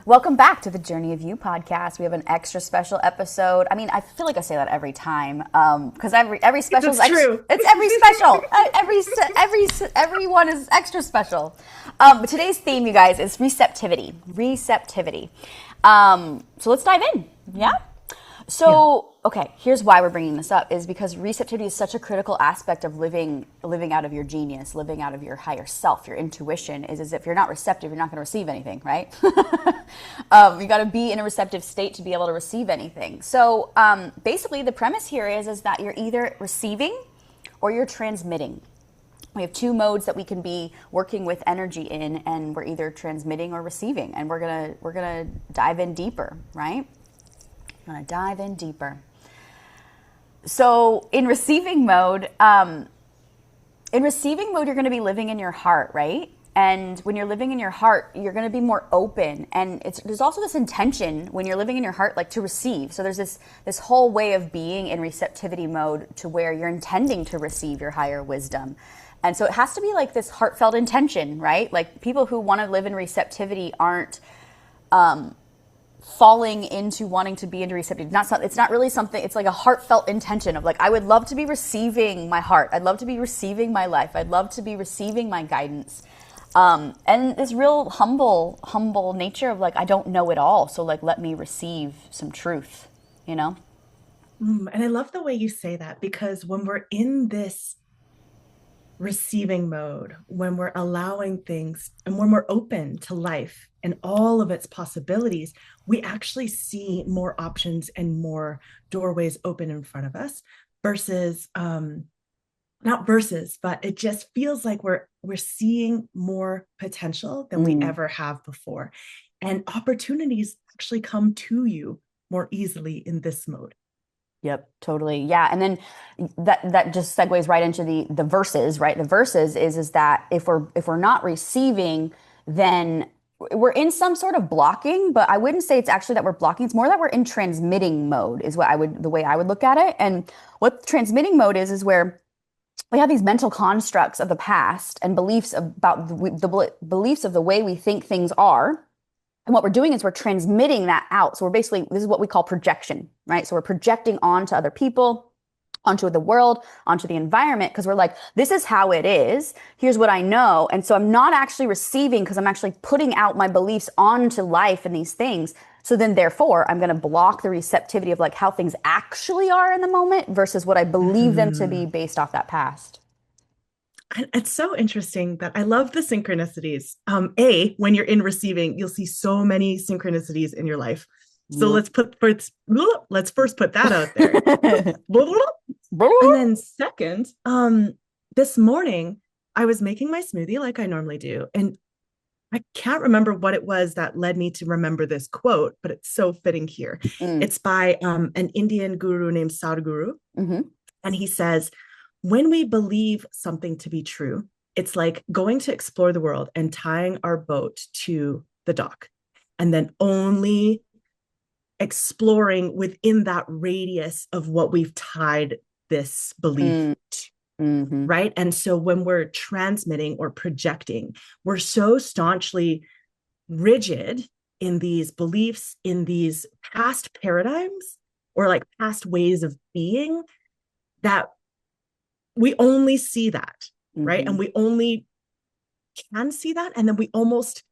Welcome back to the Journey of You podcast. We have an extra special episode. I mean, I feel like I say that every time because every special is That's true. It's every special. Everyone is extra special. But today's theme, you guys, is receptivity. Receptivity. So let's dive in. Yeah. So, okay, here's why we're bringing this up is because receptivity is such a critical aspect of living out of your genius, living out of your higher self. Your intuition is as if you're not receptive, you're not going to receive anything, right? You got to be in a receptive state to be able to receive anything. So, basically, the premise here is that you're either receiving or you're transmitting. We have two modes that we can be working with energy in, and we're either transmitting or receiving. And we're gonna dive in deeper, right? I'm going to dive in deeper. So in receiving mode, you're going to be living in your heart, right? And when you're living in your heart, you're going to be more open. And there's also this intention when you're living in your heart, like to receive. So there's this whole way of being in receptivity mode to where you're intending to receive your higher wisdom. And so it has to be like this heartfelt intention, right? Like people who want to live in receptivity aren't falling into wanting to be into receptivity. It's not really something, it's like a heartfelt intention of like, I would love to be receiving my heart. I'd love to be receiving my life. I'd love to be receiving my guidance. And this real humble nature of like, I don't know it all. So like, let me receive some truth, you know? And I love the way you say that, because when we're in this receiving mode, when we're allowing things and when we're open to life and all of its possibilities, we actually see more options and more doorways open in front of us versus but it just feels like we're seeing more potential than we ever have before. And opportunities actually come to you more easily in this mode. Yep, totally. Yeah. And then that just segues right into the verses, right? The verses is that if we're not receiving, then we're in some sort of blocking, but I wouldn't say it's actually that we're blocking. It's more that we're in transmitting mode is the way I would look at it. And what transmitting mode is where we have these mental constructs of the past and beliefs about the beliefs of the way we think things are. And what we're doing is we're transmitting that out. So this is what we call projection, right? So we're projecting onto other people, onto the world, onto the environment, because we're like, this is how it is. Here's what I know. And so I'm not actually receiving because I'm actually putting out my beliefs onto life and these things. So then therefore, I'm going to block the receptivity of like how things actually are in the moment versus what I believe them to be based off that past. It's so interesting that I love the synchronicities. When you're in receiving, you'll see so many synchronicities in your life. So let's first put that out there. And then second, this morning I was making my smoothie like I normally do. And I can't remember what it was that led me to remember this quote, but it's so fitting here. It's by an Indian guru named Sadhguru. And he says, when we believe something to be true, it's like going to explore the world and tying our boat to the dock and then only exploring within that radius of what we've tied this belief to, right? And so when we're transmitting or projecting, we're so staunchly rigid in these beliefs, in these past paradigms or like past ways of being that we only see that, right? And we only can see that. And then we almost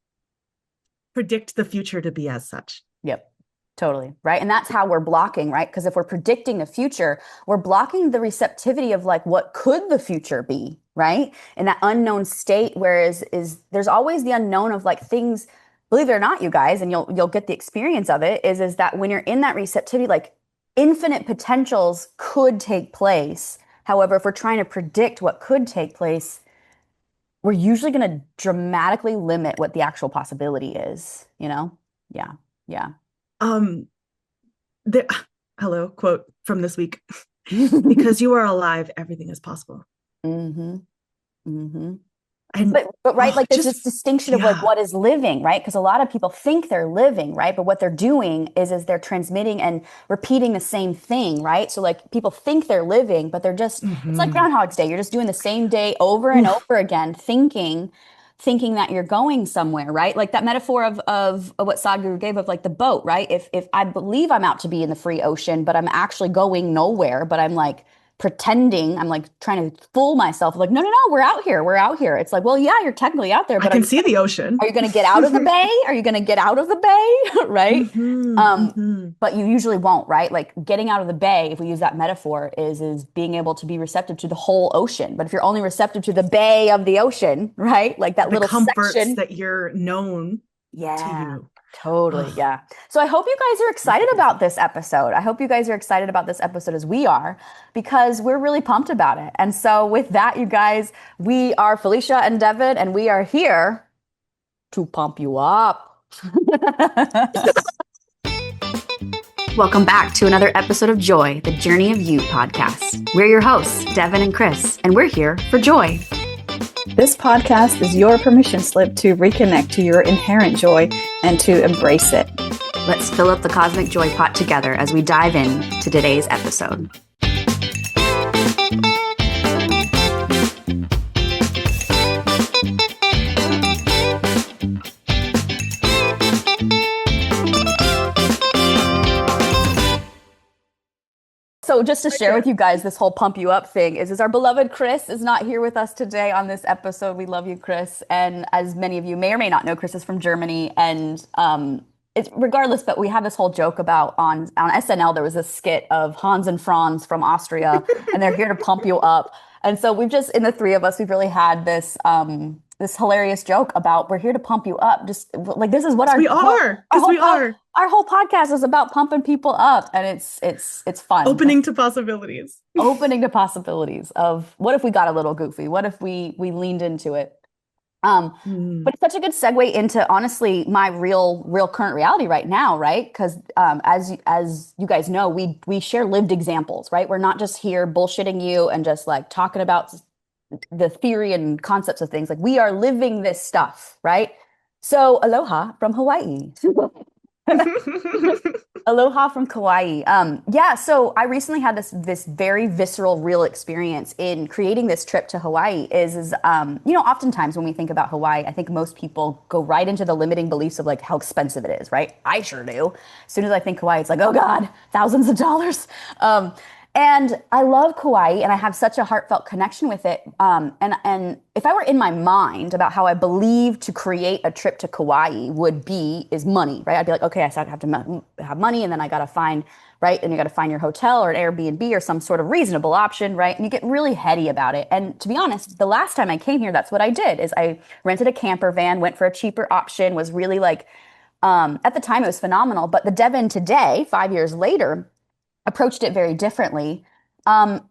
predict the future to be as such. Yep, totally. Right. And that's how we're blocking, right? Because if we're predicting the future, we're blocking the receptivity of like, what could the future be, right? In that unknown state, whereas there's always the unknown of like things, believe it or not, you guys, and you'll get the experience of it, is that when you're in that receptivity, like infinite potentials could take place. However, if we're trying to predict what could take place, we're usually going to dramatically limit what the actual possibility is, you know? Yeah. Yeah. Hello, quote from this week. Because you are alive, everything is possible. And but right, like there's this distinction of like what is living, right? Because a lot of people think they're living, right? But what they're doing is they're transmitting and repeating the same thing, right? So like people think they're living, but they're just it's like Groundhog's Day. You're just doing the same day over and over again, thinking thinking that you're going somewhere, right? Like that metaphor of what Saguru gave of like the boat, right? If I believe I'm out to be in the free ocean, but I'm actually going nowhere, but I'm like pretending, I'm like trying to fool myself, like, no, no, no, we're out here, we're out here. It's like, well, yeah, you're technically out there, I but can see the ocean. are you going to get out of the bay? Are you going to get out of the bay? Right? Hmm. Um, Hmm. but you usually won't, right? Like getting out of the bay, if we use that metaphor, is being able to be receptive to the whole ocean. But if you're only receptive to the bay of the ocean, right? Like that The little comforts section. that you're known to Yeah, you. totally. Oh, Yeah. So I hope you guys are makes excited me about crazy. this episode. I hope you guys are excited about this episode as we are, because we're really pumped about it. And so with that, you guys, we are Felicia and Devin, and we are here to pump you up. Welcome back to another episode of Joy, the Journey of You podcast. We're your hosts, Devin and Chris, and we're here for joy. This podcast is your permission slip to reconnect to your inherent joy and to embrace it. Let's fill up the cosmic joy pot together as we dive in to today's episode. So just to share with you guys this whole pump you up thing is our beloved Chris is not here with us today on this episode. We love you, Chris. And as many of you may or may not know, Chris is from Germany. And it's regardless, but we have this whole joke about on SNL, there was this skit of Hans and Franz from Austria, and they're here to pump you up. And so we've just, in the three of us, we've really had this hilarious joke about we're here to pump you up. Just like this is what We are, because we are our whole podcast is about pumping people up, and it's fun. opening to possibilities. Opening to possibilities of what if we got a little goofy? What if we leaned into it? But it's such a good segue into honestly my real current reality right now, right? Because as you guys know, we share lived examples, right? We're not just here bullshitting you and just like talking about the theory and concepts of things. Like we are living this stuff, right? So aloha from Hawaii. Aloha from Kaua'i. Yeah, so I recently had this very visceral, real experience in creating this trip to Hawaii. Oftentimes when we think about Hawaii, I think most people go right into the limiting beliefs of like how expensive it is, right? I sure do. As soon as I think Hawaii, it's like, oh God, thousands of dollars. And I love Kauai, and I have such a heartfelt connection with it. And if I were in my mind about how I believe to create a trip to Kauai is money, right? I'd be like, okay, I have to have money, and then I got to find, right? And you got to find your hotel or an Airbnb or some sort of reasonable option, right? And you get really heady about it. And to be honest, the last time I came here, that's what I did. Is I rented a camper van, went for a cheaper option, was really like, at the time it was phenomenal. But the Devin today, 5 years later, approached it very differently.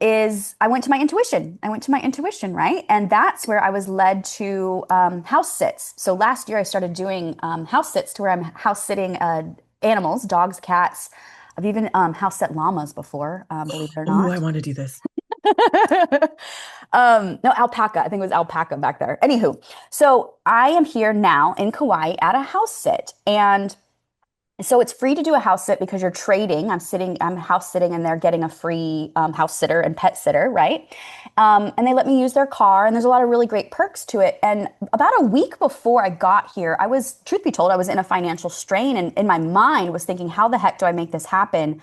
Is I went to my intuition. I went to my intuition, right? And that's where I was led to house sits. So last year I started doing house sits to where I'm house sitting animals, dogs, cats. I've even house sit llamas before, believe it or Oh, I not. want to do this. No, alpaca. I think it was alpaca back there. Anywho, so I am here now in Kauai at a house sit, and so it's free to do a house sit because you're trading. I'm house sitting, and they're getting a free house sitter and pet sitter, right? And they let me use their car, and there's a lot of really great perks to it. And about a week before I got here, truth be told, I was in a financial strain, and in my mind was thinking, how the heck do I make this happen?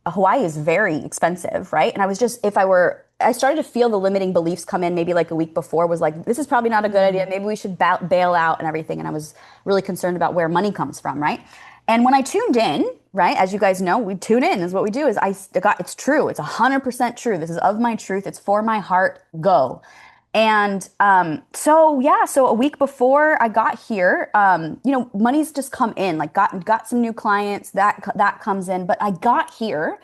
Hawaii is very expensive, right? And I was just, I started to feel the limiting beliefs come in maybe like a week before, was like, this is probably not a good idea. Maybe we should bail out and everything. And I was really concerned about where money comes from, right? And when I tuned in, right, as you guys know, we tune in is what we do is it's true. It's 100% true. This is of my truth. It's for my heart. Go. And so a week before I got here, money's just come in, like got some new clients that comes in, but I got here.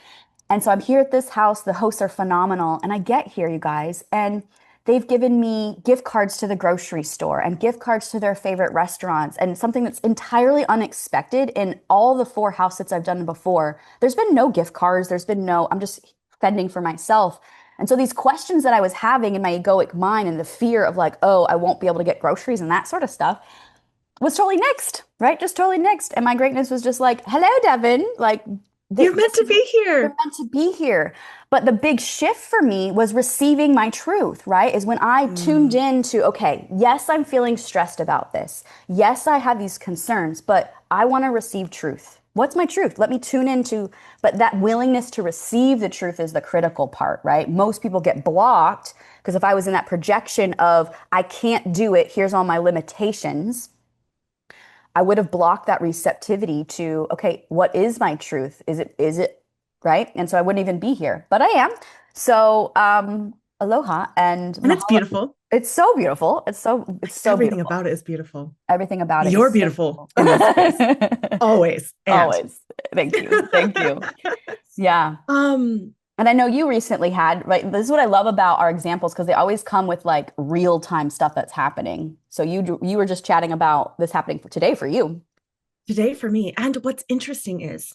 And so I'm here at this house. The hosts are phenomenal. And I get here, you guys, and they've given me gift cards to the grocery store and gift cards to their favorite restaurants, and something that's entirely unexpected in all the 4 house sits I've done before. There's been no gift cards. I'm just fending for myself. And so these questions that I was having in my egoic mind and the fear of like, oh, I won't be able to get groceries and that sort of stuff was totally nixed, right? Just totally nixed. And my greatness was just like, hello, Devin. Like, You're meant this to is be you're here. meant to be here. But the big shift for me was receiving my truth, right? Is when I tuned Mm. into, okay, yes, I'm feeling stressed about this. Yes, I have these concerns, but I want to receive truth. What's my truth? Let me tune into, but that willingness to receive the truth is the critical part, right? Most people get blocked because if I was in that projection of, I can't do it, here's all my limitations, I would have blocked that receptivity to, okay, what is my truth? Is it right? And so I wouldn't even be here, but I am. So, aloha and And it's mahalo. beautiful. It's so beautiful. It's so Everything beautiful. about it is beautiful. Everything about it is You're so beautiful beautiful. in this space. Always. And Always. Thank you. Thank you. Yeah. um, And I know you recently had, right? This is what I love about our examples because they always come with like real time stuff that's happening. So you were just chatting about this happening for today for you. today for me. And what's interesting is,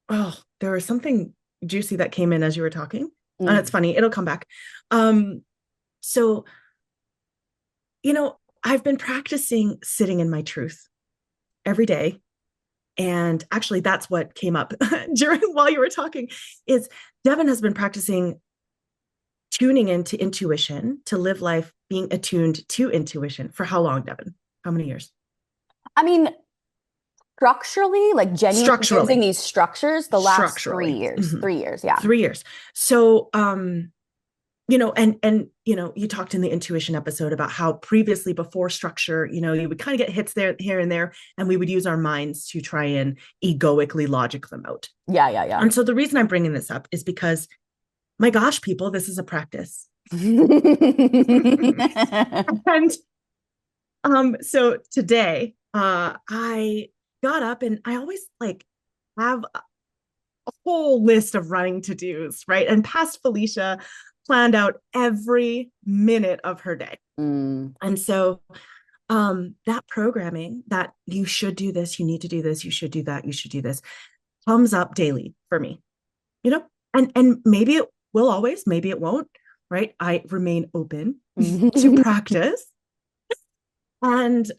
oh, there was something juicy that came in as you were talking. And it's Mm. funny, it'll come back. Um, so, I've been practicing sitting in my truth every day. And actually, that's what came up during while you were talking, is Devin has been practicing tuning into intuition to live life being attuned to intuition for how long, Devin? How many years? I mean, structurally, like genuinely using Structurally. these structures, the last three Structurally. years. Mhm. 3 years, yeah. 3 years. So and you talked in the intuition episode about how previously before structure, you would kind of get hits there here and there, and we would use our minds to try and egoically logic them out. Yeah, yeah, yeah. And so the reason I'm bringing this up is because, my gosh, people, this is a practice. And so today I got up, and I always like have a whole list of running to-dos, right? And past Felicia planned out every minute of her day. Mm. And so that programming that you should do this, you need to do this, you should do that, you should do this, comes up daily for me, you know? And maybe it will always, maybe it won't, right? I remain open to practice. And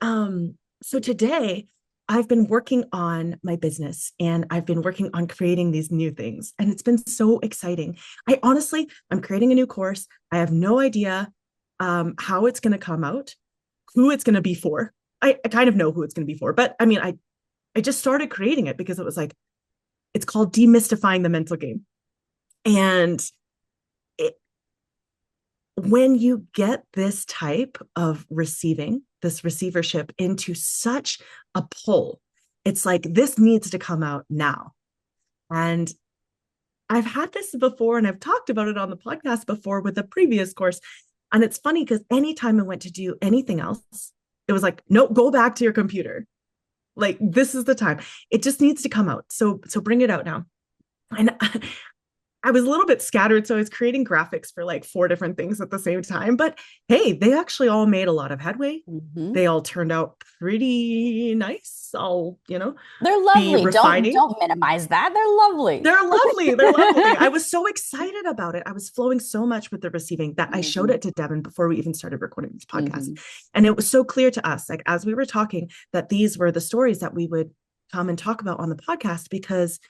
so today I've been working on my business, and I've been working on creating these new things. And it's been so exciting. I'm creating a new course. I have no idea how it's going to come out, who it's going to be for. I kind of know who it's going to be for, but I mean, I just started creating it because it was like, it's called Demystifying the Mental Game. And it, when you get this type of this receivership into such a pull, it's like, this needs to come out now. And I've had this before, and I've talked about it on the podcast before with a previous course. And it's funny because anytime I went to do anything else, it was like, no, go back to your computer. Like, this is the time. It just needs to come out. So bring it out now. And I was a little bit scattered, so I was creating graphics for like 4 different things at the same time. But hey, they actually all made a lot of headway. Mhm. They all turned out pretty nice. I'll, They're be lovely. Don't refining. don't minimize that. They're lovely. They're lovely. They're lovely. I was so excited about it. I was flowing so much with the receiving that I showed Mhm. it to Devin before we even started recording this podcast. Mhm. And it was so clear to us, like as we were talking, that these were the stories that we would come and talk about on the podcast because,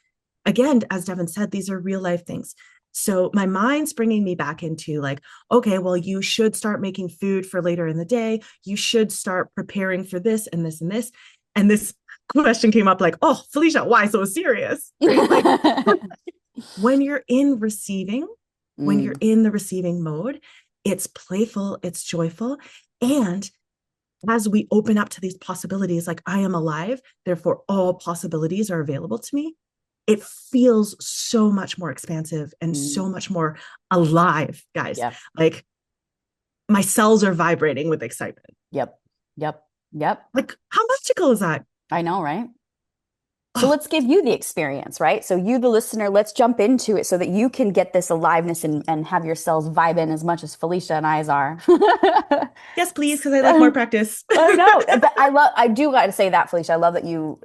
again, as Devin said, these are real life things. So my mind's bringing me back into like, okay, well, you should start making food for later in the day. You should start preparing for this and this and this. And this question came up like, oh, Felicia, why so serious? Right? Like, when you're in receiving, when you're Mm. in the receiving mode, it's playful, it's joyful. And as we open up to these possibilities, like I am alive, therefore all possibilities are available to me, it feels so much more expansive and Mm. so much more alive, guys. Yep. Like, my cells are vibrating with excitement. Yep. Yep. Yep. Like, how magical is that? I know, right? So Oh, let's give you the experience, right? So you, the listener, let's jump into it so that you can get this aliveness and have your cells vibe in as much as Felicia and I's are. yes, please, because I like more practice. I know. I do got to say that, Felicia. I love that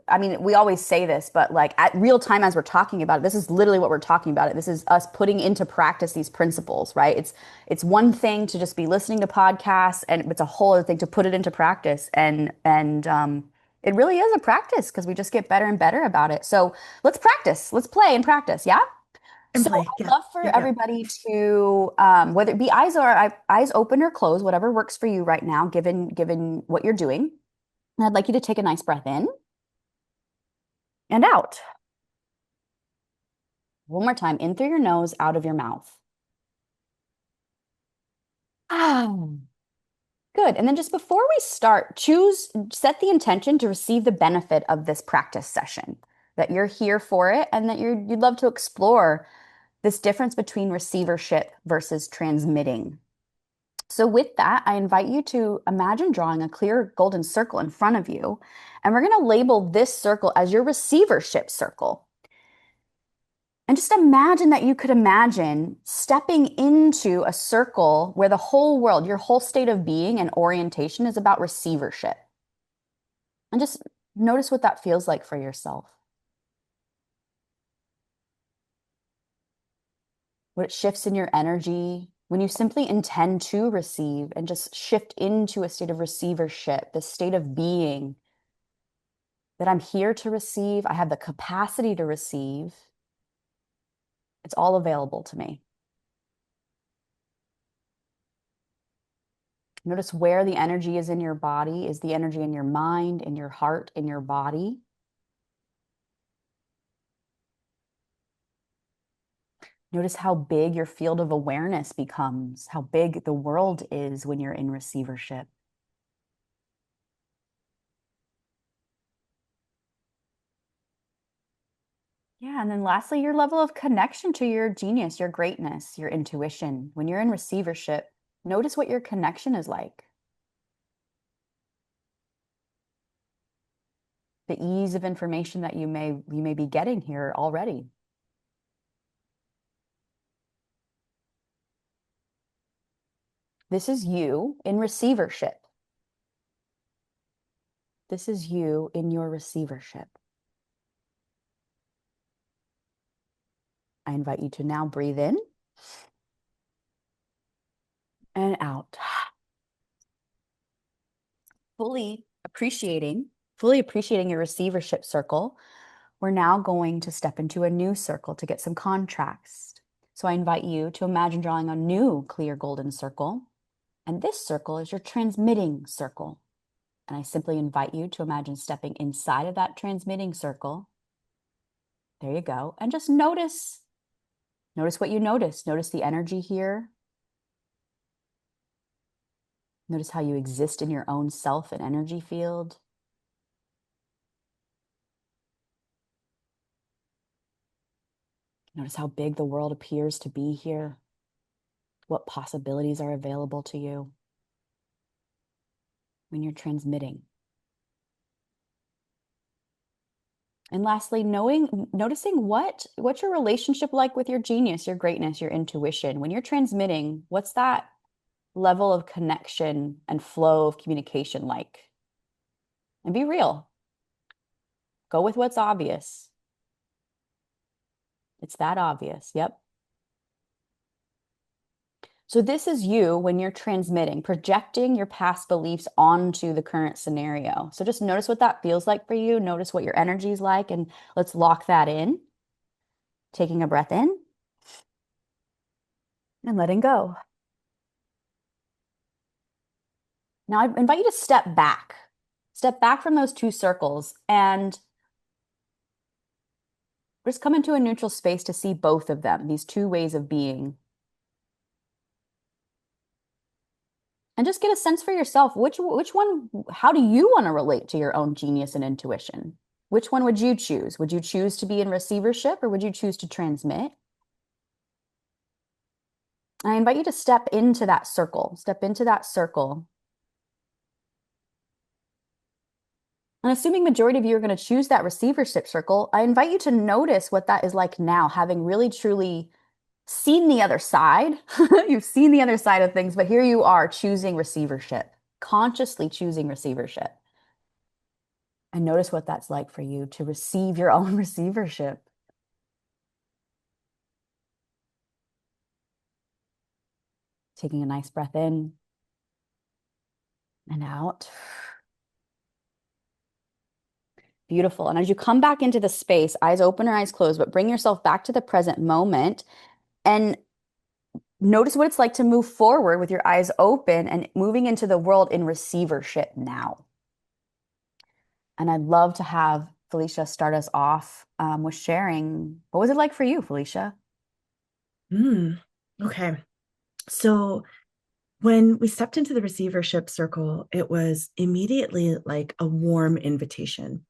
I mean, we always say this, but like at real time as we're talking about it, this is literally what we're talking about it. This is us putting into practice these principles, right? It's one thing to just be listening to podcasts, and it's a whole other thing to put it into practice. And It really is a practice because we just get better and better about it. So let's practice. Let's play and practice. Yeah. And So play. I'd Yeah. love for Yeah. Yeah. everybody to, whether it be eyes open or closed, whatever works for you right now, given what you're doing. And I'd like you to take a nice breath in and out. One more time, in through your nose, out of your mouth. Ah, good. And then just before we start, set the intention to receive the benefit of this practice session, that you're here for it and that you'd love to explore this difference between receivership versus transmitting. So with that, I invite you to imagine drawing a clear golden circle in front of you, and we're going to label this circle as your receivership circle. And just imagine that you could imagine stepping into a circle where the whole world, your whole state of being and orientation is about receivership. And just notice what that feels like for yourself. What it shifts in your energy when you simply intend to receive and just shift into a state of receivership, this state of being that I'm here to receive. I have the capacity to receive. It's all available to me. Notice where the energy is in your body. Is the energy in your mind, in your heart, in your body? Notice how big your field of awareness becomes, how big the world is when you're in receivership. Yeah, and then lastly, your level of connection to your genius, your greatness, your intuition. When you're in receivership, notice what your connection is like. The ease of information that you may be getting here already. This is you in receivership. This is you in your receivership. I invite you to now breathe in and out. Fully appreciating your receivership circle. We're now going to step into a new circle to get some contrast. So I invite you to imagine drawing a new clear golden circle. And this circle is your transmitting circle. And I simply invite you to imagine stepping inside of that transmitting circle. There you go. And just notice what you notice. Notice the energy here. Notice how you exist in your own self and energy field. Notice how big the world appears to be here. What possibilities are available to you when you're transmitting. And lastly, noticing what's your relationship like with your genius, your greatness, your intuition. When you're transmitting, what's that level of connection and flow of communication like? And be real. Go with what's obvious. It's that obvious. Yep. So this is you when you're transmitting, projecting your past beliefs onto the current scenario. So just notice what that feels like for you. Notice what your energy is like, and let's lock that in. Taking a breath in and letting go. Now I invite you to step back. Step back from those two circles and just come into a neutral space to see both of them, these two ways of being. And just get a sense for yourself, which one, how do you want to relate to your own genius and intuition? Which one would you choose? Would you choose to be in receivership or would you choose to transmit? I invite you to step into that circle. Step into that circle. And assuming majority of you are going to choose that receivership circle, I invite you to notice what that is like now, having really truly seen the other side. You've seen the other side of things, but here you are choosing receivership, consciously choosing receivership. And notice what that's like for you to receive your own receivership. Taking a nice breath in and out. Beautiful. And as you come back into the space, eyes open or eyes closed, but bring yourself back to the present moment and notice what it's like to move forward with your eyes open and moving into the world in receivership now. And I'd love to have Felicia start us off with sharing. What was it like for you, Felicia? Okay. So when we stepped into the receivership circle, it was immediately like a warm invitation.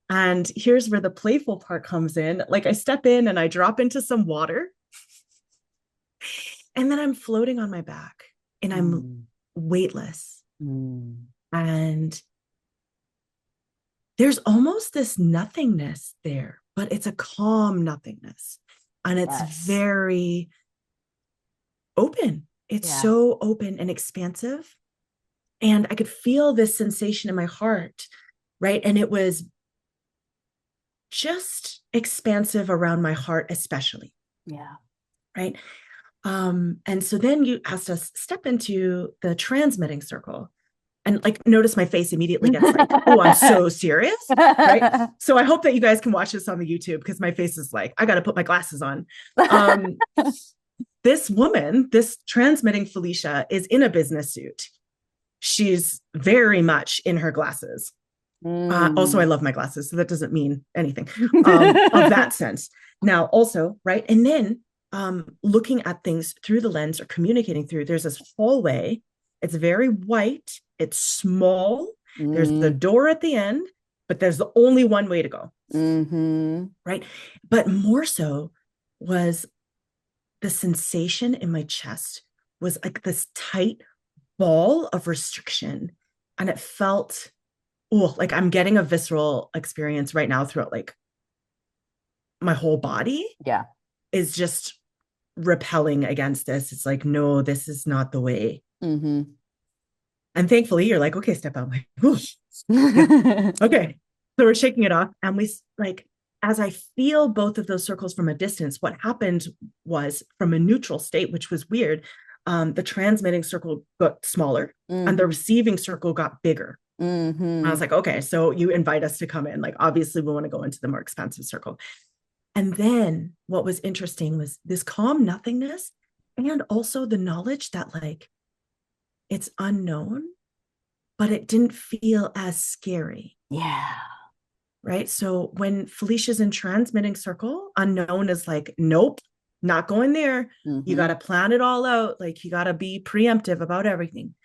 And here's where the playful part comes in. Like I step in and I drop into some water, and then I'm floating on my back and I'm weightless. And there's almost this nothingness there, but it's a calm nothingness. And it's very open. It's so open and expansive. And I could feel this sensation in my heart, right? And it was just expansive around my heart, especially. Yeah. Right. And so then you asked us step into the transmitting circle. And like, notice my face immediately gets like, oh, I'm so serious. Right. So I hope that you guys can watch this on the YouTube, because my face is like, I got to put my glasses on. This woman, this transmitting Felicia, is in a business suit. She's very much in her glasses. Also, I love my glasses, so that doesn't mean anything of that sense. Now, also, right. And then looking at things through the lens or communicating through, there's this hallway. It's very white. It's small. There's the door at the end, but there's the only one way to go. Right. But more so was the sensation in my chest was like this tight ball of restriction. And it felt, like I'm getting a visceral experience right now throughout like my whole body. Yeah. Is just repelling against this. It's like, no, this is not the way. And thankfully you're like, okay, step out. I'm like, okay. So we're shaking it off. And we like, as I feel both of those circles from a distance, what happened was from a neutral state, which was weird. The transmitting circle got smaller and the receiving circle got bigger. I was like, okay, so you invite us to come in. Like, obviously we want to go into the more expansive circle. And then what was interesting was this calm nothingness, and also the knowledge that like it's unknown, but it didn't feel as scary. Yeah. Right. So when Felicia's in transmitting circle, unknown is like, nope, not going there. You got to plan it all out. Like you got to be preemptive about everything.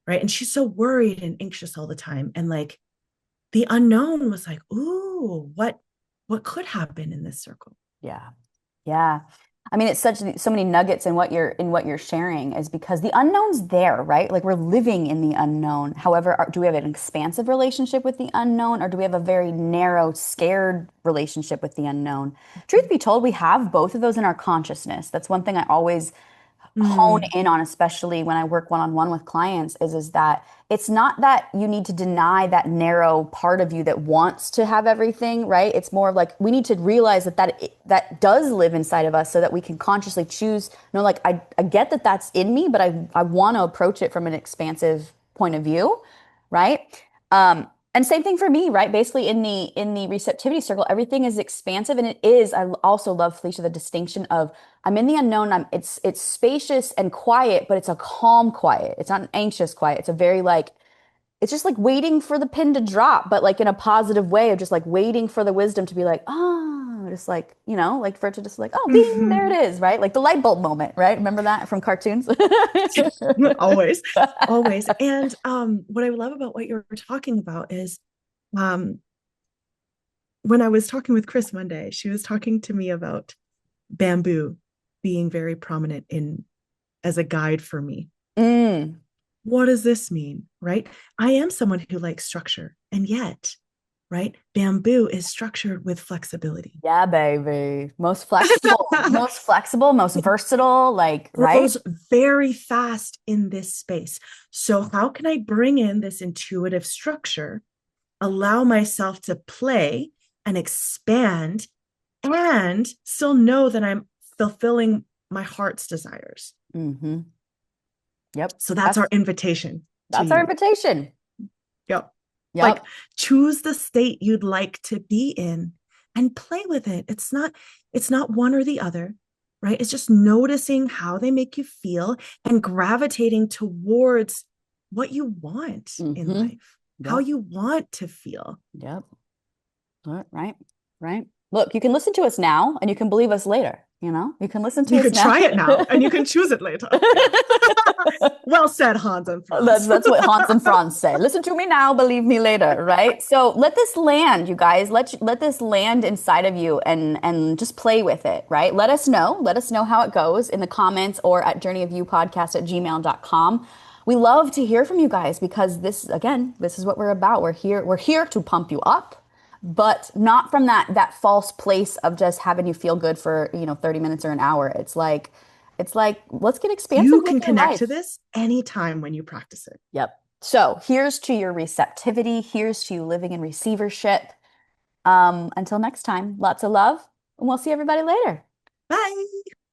Right. And she's so worried and anxious all the time. And like the unknown was like, ooh, what could happen in this circle? Yeah. Yeah. I mean, it's so many nuggets in what you're sharing, is because the unknown's there, right? Like we're living in the unknown. However, do we have an expansive relationship with the unknown, or do we have a very narrow, scared relationship with the unknown? Truth be told, we have both of those in our consciousness. That's one thing I always hone in on, especially when I work one-on-one with clients, is that it's not that you need to deny that narrow part of you that wants to have everything, right? It's more of like we need to realize that does live inside of us, so that we can consciously choose, like I get that that's in me, but I want to approach it from an expansive point of view, right? And same thing for me, right? Basically in the receptivity circle, everything is expansive, and it is. I also love, Felicia, the distinction of I'm in the unknown. It's spacious and quiet, but it's a calm quiet. It's not an anxious quiet. It's a very like, it's just like waiting for the pin to drop, but like in a positive way of just like waiting for the wisdom to be like, just like, like for it to just like, oh, bing, there it is, right? Like the light bulb moment, right? Remember that from cartoons? Always. And what I love about what you're talking about is when I was talking with Chris one day, she was talking to me about bamboo being very prominent as a guide for me. What does this mean, right? I am someone who likes structure, and yet, right, bamboo is structured with flexibility. Yeah, baby. Most flexible, most versatile, like, grows right? very fast in this space. So how can I bring in this intuitive structure, allow myself to play and expand, and still know that I'm fulfilling my heart's desires? Yep. So that's our invitation. That's our invitation. Yep. Like, Yep. choose the state you'd like to be in and play with it. It's not one or the other, right? It's just noticing how they make you feel and gravitating towards what you want in Mm-hmm. life, how Yep. you want to feel. Yep. Right. Right. Look, you can listen to us now and you can believe us later. You can listen to You us could now. try it now and you can choose it later. Well said, Hans and Franz. That's what Hans and Franz say. Listen to me now, believe me later, right? So let this land, you guys. Let this land inside of you and just play with it, right? Let us know. Let us know how it goes in the comments or at journeyofyoupodcast@gmail.com. We love to hear from you guys because this is what we're about. We're here to pump you up, but not from that false place of just having you feel good for 30 minutes or an hour. It's like let's get expansive You with can your connect to life. this anytime when you practice it. Yep. So here's to your receptivity. Here's to you living in receivership. Until next time, lots of love, and we'll see everybody later. Bye.